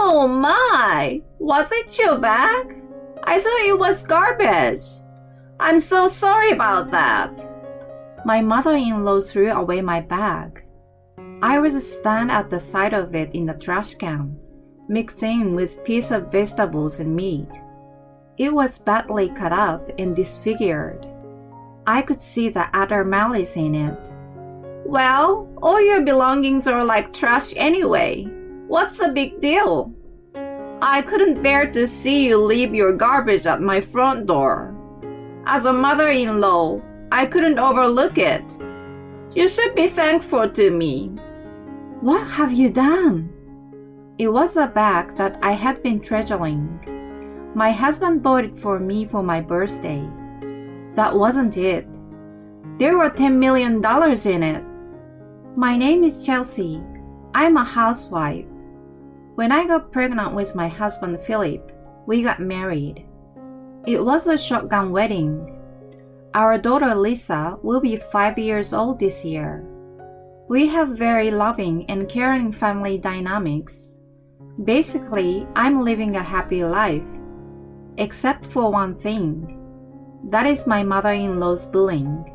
Oh my! Was it your bag? I thought it was garbage. I'm so sorry about that. My mother-in-law threw away my bag. I was stunned at the sight of it in the trash can, mixed in with pieces of vegetables and meat. It was badly cut up and disfigured. I could see the utter malice in it. Well, all your belongings are like trash anyway. What's the big deal? I couldn't bear to see you leave your garbage at my front door. As a mother-in-law, I couldn't overlook it. You should be thankful to me. What have you done? It was a bag that I had been treasuring. My husband bought it for me for my birthday. That wasn't it. There were $10 million in it. My name is Chelsea. I'm a housewife. When I got pregnant with my husband Philip, we got married. It was a shotgun wedding. Our daughter Lisa will be 5 years old this year. We have very loving and caring family dynamics. Basically, I'm living a happy life. Except for one thing. That is my mother-in-law's bullying.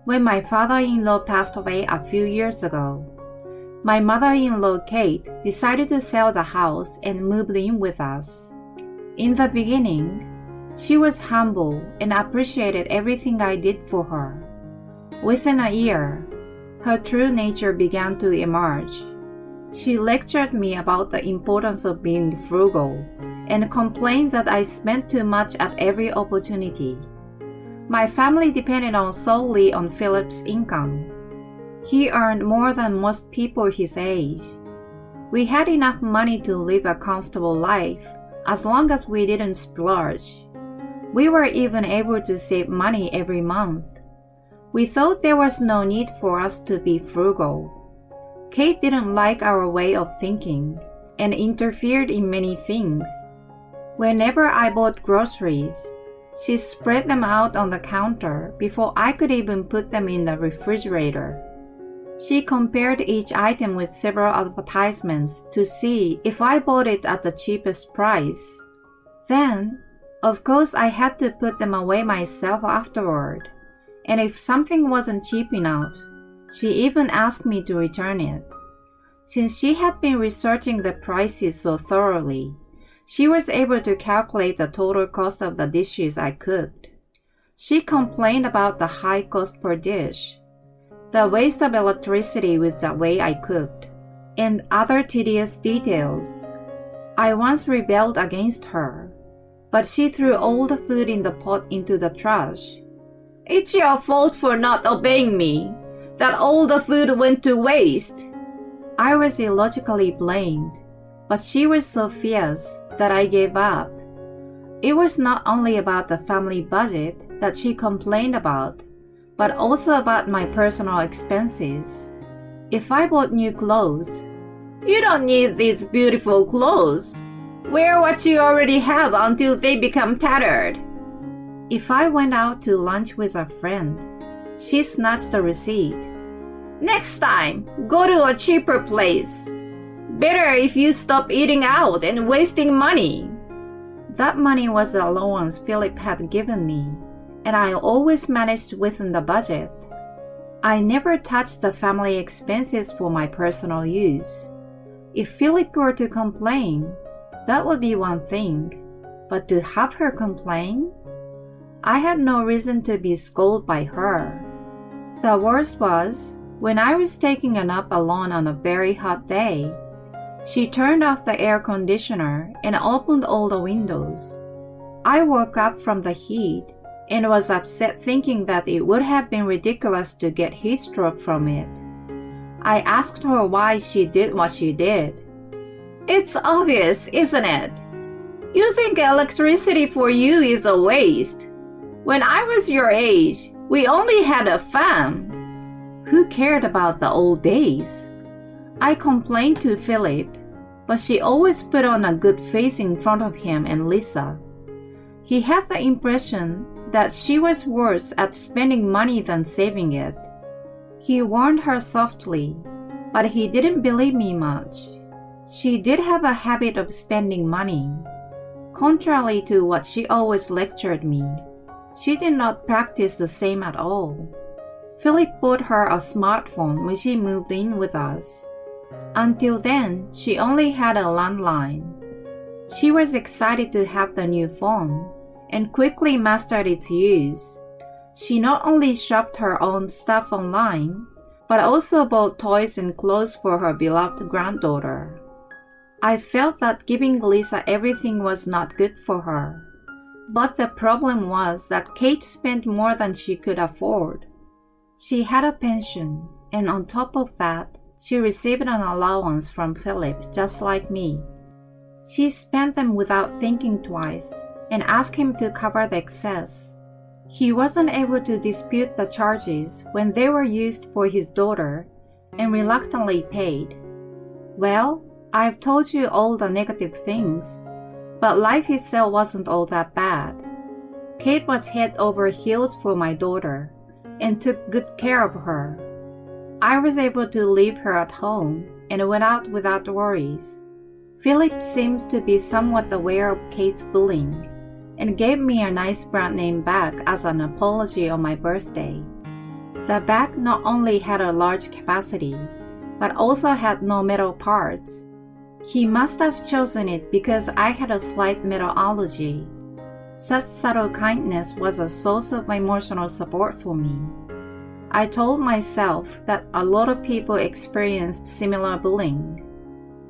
When my father-in-law passed away a few years ago, my mother-in-law Kate decided to sell the house and moved in with us. In the beginning, she was humble and appreciated everything I did for her. Within a year, her true nature began to emerge. She lectured me about the importance of being frugal and complained that I spent too much at every opportunity. My family depended solely on Philip's income. He earned more than most people his age. We had enough money to live a comfortable life as long as we didn't splurge. We were even able to save money every month. We thought there was no need for us to be frugal. Kate didn't like our way of thinking and interfered in many things. Whenever I bought groceries, she spread them out on the counter before I could even put them in the refrigerator. She compared each item with several advertisements to see if I bought it at the cheapest price. Then, of course, I had to put them away myself afterward. And if something wasn't cheap enough, she even asked me to return it. Since she had been researching the prices so thoroughly, she was able to calculate the total cost of the dishes I cooked. She complained about the high cost per dish, the waste of electricity with the way I cooked, and other tedious details. I once rebelled against her, but she threw all the food in the pot into the trash. It's your fault for not obeying me, that all the food went to waste. I was illogically blamed, but she was so fierce that I gave up. It was not only about the family budget that she complained about, but also about my personal expenses. If I bought new clothes, "You don't need these beautiful clothes. Wear what you already have until they become tattered." If I went out to lunch with a friend, she snatched the receipt. "Next time, go to a cheaper place. Better if you stop eating out and wasting money." That money was the allowance Philip had given me, and I always managed within the budget. I never touched the family expenses for my personal use. If Philip were to complain, that would be one thing, but to have her complain? I had no reason to be scolded by her. The worst was, when I was taking a nap alone on a very hot day, she turned off the air conditioner and opened all the windows. I woke up from the heat and was upset, thinking that it would have been ridiculous to get heat stroke from it. I asked her why she did what she did. "It's obvious, isn't it? You think electricity for you is a waste. When I was your age, we only had a fan." Who cared about the old days? I complained to Philip, but she always put on a good face in front of him and Lisa. He had the impression that she was worse at spending money than saving it. He warned her softly, but he didn't believe me much. She did have a habit of spending money. Contrary to what she always lectured me, she did not practice the same at all. Philip bought her a smartphone when she moved in with us. Until then, she only had a landline. She was excited to have the new phone and quickly mastered its use. She not only shopped her own stuff online, but also bought toys and clothes for her beloved granddaughter. I felt that giving Lisa everything was not good for her. But the problem was that Kate spent more than she could afford. She had a pension, and on top of that, she received an allowance from Philip, just like me. She spent them without thinking twice and asked him to cover the excess. He wasn't able to dispute the charges when they were used for his daughter and reluctantly paid. Well, I've told you all the negative things, but life itself wasn't all that bad. Kate was head over heels for my daughter and took good care of her. I was able to leave her at home and went out without worries. Philip seems to be somewhat aware of Kate's bullying and gave me a nice brand name bag as an apology on my birthday. The bag not only had a large capacity, but also had no metal parts. He must have chosen it because I had a slight metal allergy. Such subtle kindness was a source of emotional support for me. I told myself that a lot of people experienced similar bullying.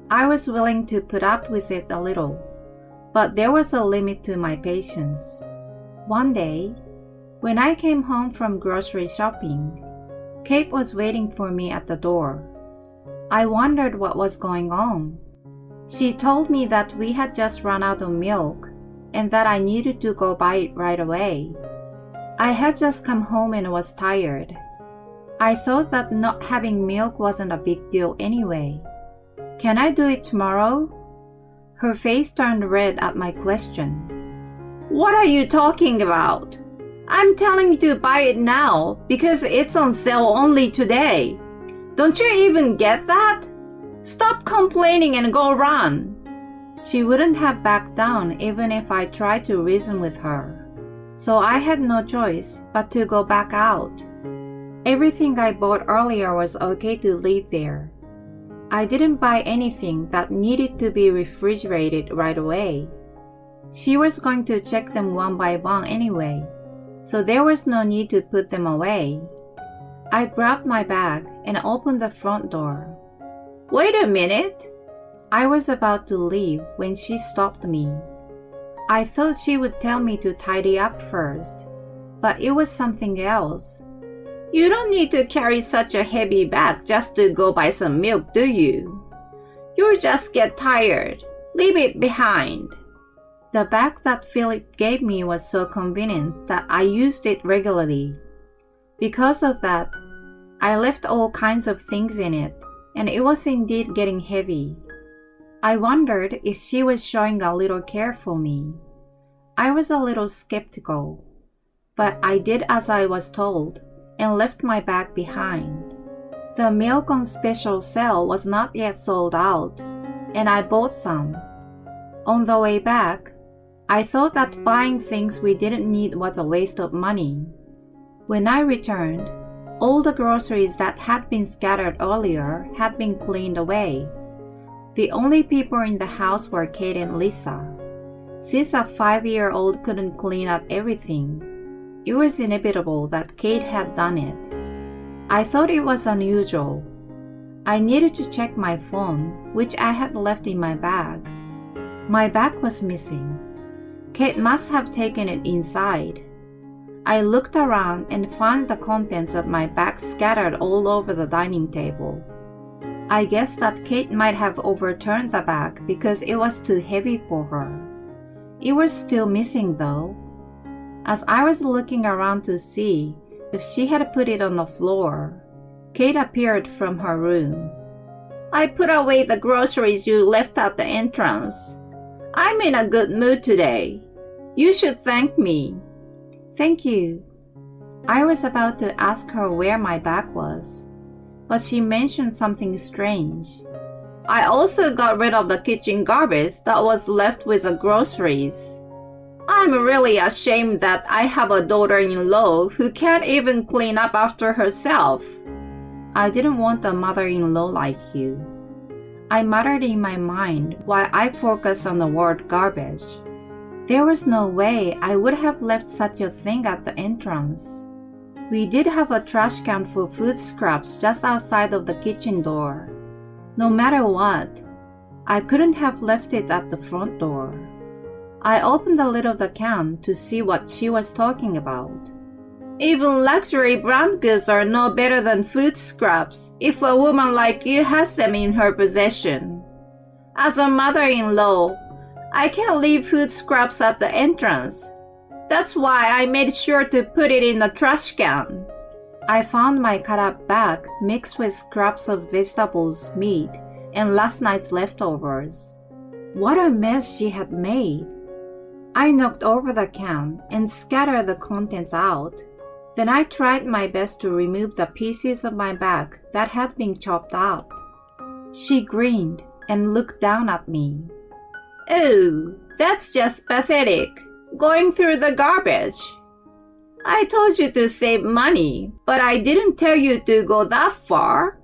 I was willing to put up with it a little, but there was a limit to my patience. One day, when I came home from grocery shopping, Kate was waiting for me at the door. I wondered what was going on. She told me that we had just run out of milk and that I needed to go buy it right away. I had just come home and was tired. I thought that not having milk wasn't a big deal anyway. Can I do it tomorrow? Her face turned red at my question. What are you talking about? I'm telling you to buy it now because it's on sale only today. Don't you even get that? Stop complaining and go run. She wouldn't have backed down even if I tried to reason with her. So I had no choice but to go back out. Everything I bought earlier was okay to leave there. I didn't buy anything that needed to be refrigerated right away. She was going to check them one by one anyway, so there was no need to put them away. I grabbed my bag and opened the front door. Wait a minute! I was about to leave when she stopped me. I thought she would tell me to tidy up first, but it was something else. You don't need to carry such a heavy bag just to go buy some milk, do you? You'll just get tired. Leave it behind. The bag that Philip gave me was so convenient that I used it regularly. Because of that, I left all kinds of things in it, and it was indeed getting heavy. I wondered if she was showing a little care for me. I was a little skeptical, but I did as I was told and left my bag behind. The milk on special sale was not yet sold out, and I bought some. On the way back, I thought that buying things we didn't need was a waste of money. When I returned, all the groceries that had been scattered earlier had been cleaned away. The only people in the house were Kate and Lisa. Since a 5-year-old couldn't clean up everything, it was inevitable that Kate had done it. I thought it was unusual. I needed to check my phone, which I had left in my bag. My bag was missing. Kate must have taken it inside. I looked around and found the contents of my bag scattered all over the dining table. I guessed that Kate might have overturned the bag because it was too heavy for her. It was still missing though. As I was looking around to see if she had put it on the floor, Kate appeared from her room. I put away the groceries you left at the entrance. I'm in a good mood today. You should thank me. Thank you. I was about to ask her where my bag was, but she mentioned something strange. I also got rid of the kitchen garbage that was left with the groceries. I'm really ashamed that I have a daughter-in-law who can't even clean up after herself. I didn't want a mother-in-law like you. I muttered in my mind while I focused on the word garbage. There was no way I would have left such a thing at the entrance. We did have a trash can for food scraps just outside of the kitchen door. No matter what, I couldn't have left it at the front door. I opened the lid of the can to see what she was talking about. Even luxury brand goods are no better than food scraps if a woman like you has them in her possession. As a mother-in-law, I can't leave food scraps at the entrance. That's why I made sure to put it in the trash can. I found my cut-up bag mixed with scraps of vegetables, meat, and last night's leftovers. What a mess she had made. I knocked over the can and scattered the contents out. Then I tried my best to remove the pieces of my bag that had been chopped up. She grinned and looked down at me. Oh, that's just pathetic, going through the garbage. I told you to save money, but I didn't tell you to go that far.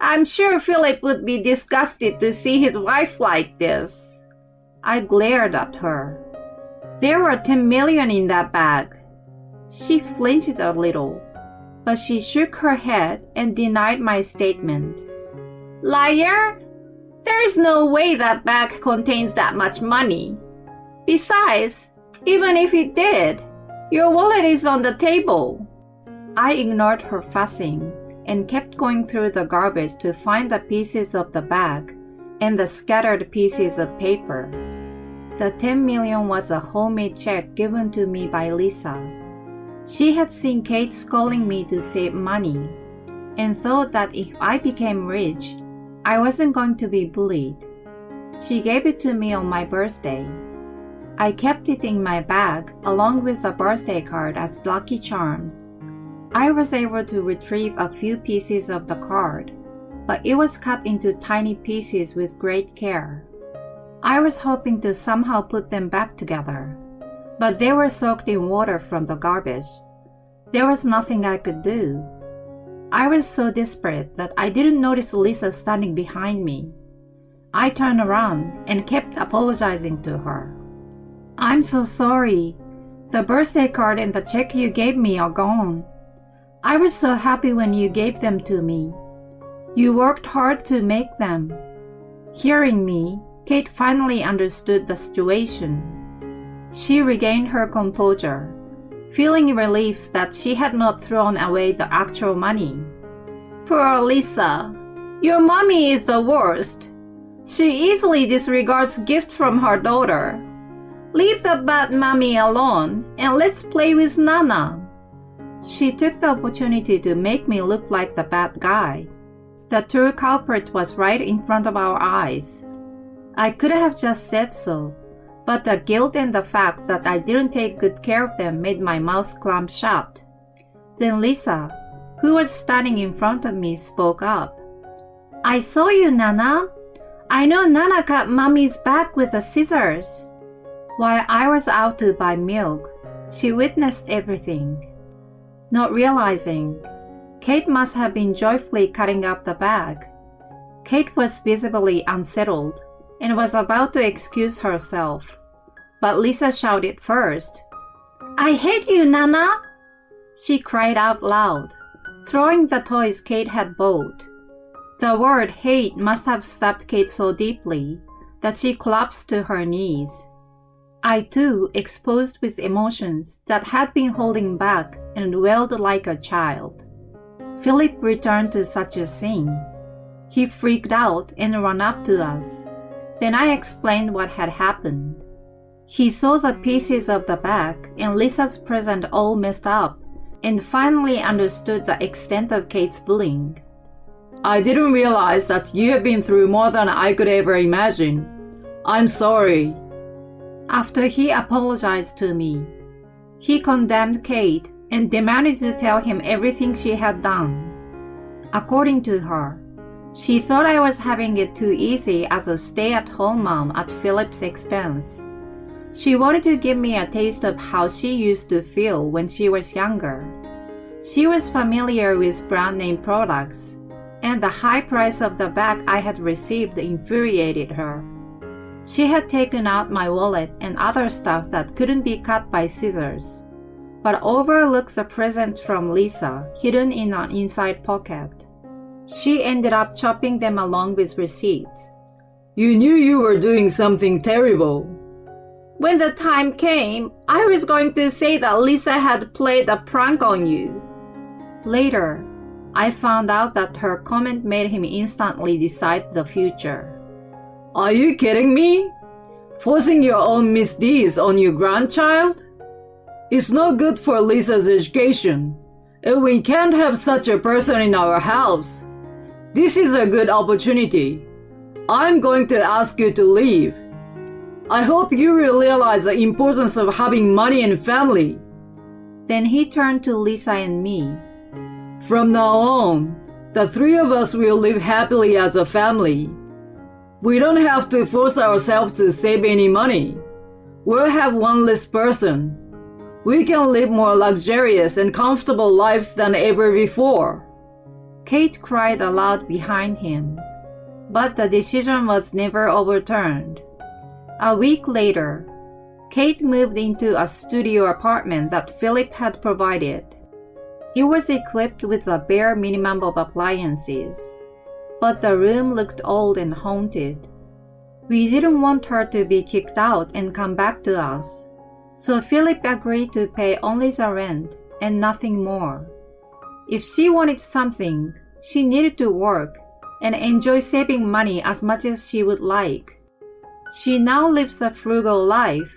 I'm sure Philip would be disgusted to see his wife like this. I glared at her. There were 10 million in that bag. She flinched a little, but she shook her head and denied my statement. Liar! There's no way that bag contains that much money. Besides, even if it did, your wallet is on the table. I ignored her fussing and kept going through the garbage to find the pieces of the bag and the scattered pieces of paper. The 10 million was a homemade check given to me by Lisa. She had seen Kate scolding me to save money and thought that if I became rich, I wasn't going to be bullied. She gave it to me on my birthday. I kept it in my bag along with the birthday card as lucky charms. I was able to retrieve a few pieces of the card, but it was cut into tiny pieces with great care. I was hoping to somehow put them back together, but they were soaked in water from the garbage. There was nothing I could do. I was so desperate that I didn't notice Lisa standing behind me. I turned around and kept apologizing to her. I'm so sorry. The birthday card and the check you gave me are gone. I was so happy when you gave them to me. You worked hard to make them. Hearing me, Kate finally understood the situation. She regained her composure, feeling relief that she had not thrown away the actual money. Poor Lisa. Your mommy is the worst. She easily disregards gifts from her daughter. Leave the bad mommy alone and let's play with Nana. She took the opportunity to make me look like the bad guy. The true culprit was right in front of our eyes. I could have just said so, but the guilt and the fact that I didn't take good care of them made my mouth clamp shut. Then Lisa, who was standing in front of me, spoke up. I saw you, Nana. I know Nana cut Mommy's back with the scissors. While I was out to buy milk, she witnessed everything. Not realizing, Kate must have been joyfully cutting up the bag. Kate was visibly unsettled and was about to excuse herself. But Lisa shouted first. I hate you, Nana! She cried out loud, throwing the toys Kate had bought. The word hate must have stabbed Kate so deeply that she collapsed to her knees. I too exposed with emotions that had been holding back and wailed like a child. Philip returned to such a scene. He freaked out and ran up to us. Then I explained what had happened. He saw the pieces of the bag and Lisa's present all messed up and finally understood the extent of Kate's bullying. I didn't realize that you have been through more than I could ever imagine. I'm sorry. After he apologized to me, he condemned Kate and demanded to tell him everything she had done. According to her, She thought I was having it too easy as a stay-at-home mom at Philip's expense. She wanted to give me a taste of how she used to feel when she was younger. She was familiar with brand name products, and the high price of the bag I had received infuriated her. She had taken out my wallet and other stuff that couldn't be cut by scissors, but overlooked the presents from Lisa hidden in an inside pocket. She ended up chopping them along with receipts. You knew you were doing something terrible. When the time came, I was going to say that Lisa had played a prank on you. Later, I found out that her comment made him instantly decide the future. Are you kidding me? Forcing your own misdeeds on your grandchild? It's not good for Lisa's education, and we can't have such a person in our house. This is a good opportunity. I'm going to ask you to leave. I hope you will realize the importance of having money and family. Then he turned to Lisa and me. From now on, the three of us will live happily as a family. We don't have to force ourselves to save any money. We'll have one less person. We can live more luxurious and comfortable lives than ever before. Kate cried aloud behind him, but the decision was never overturned. A week later, Kate moved into a studio apartment that Philip had provided. It was equipped with the bare minimum of appliances, but the room looked old and haunted. We didn't want her to be kicked out and come back to us, so Philip agreed to pay only the rent and nothing more. If she wanted something, she needed to work and enjoy saving money as much as she would like. She now lives a frugal life,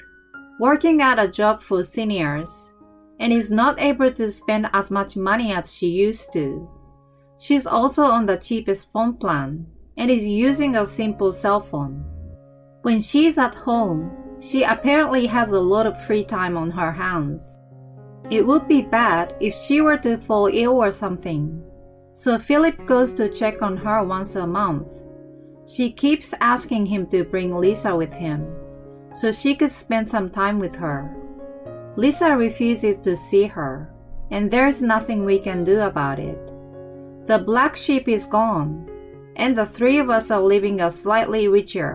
working at a job for seniors, and is not able to spend as much money as she used to. She's also on the cheapest phone plan and is using a simple cell phone. When she's at home, she apparently has a lot of free time on her hands. It would be bad if she were to fall ill or something, so Philip goes to check on her once a month. She keeps asking him to bring Lisa with him, so she could spend some time with her. Lisa refuses to see her, and there's nothing we can do about it. The black sheep is gone, and the three of us are living a slightly richer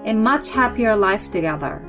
and much happier life together.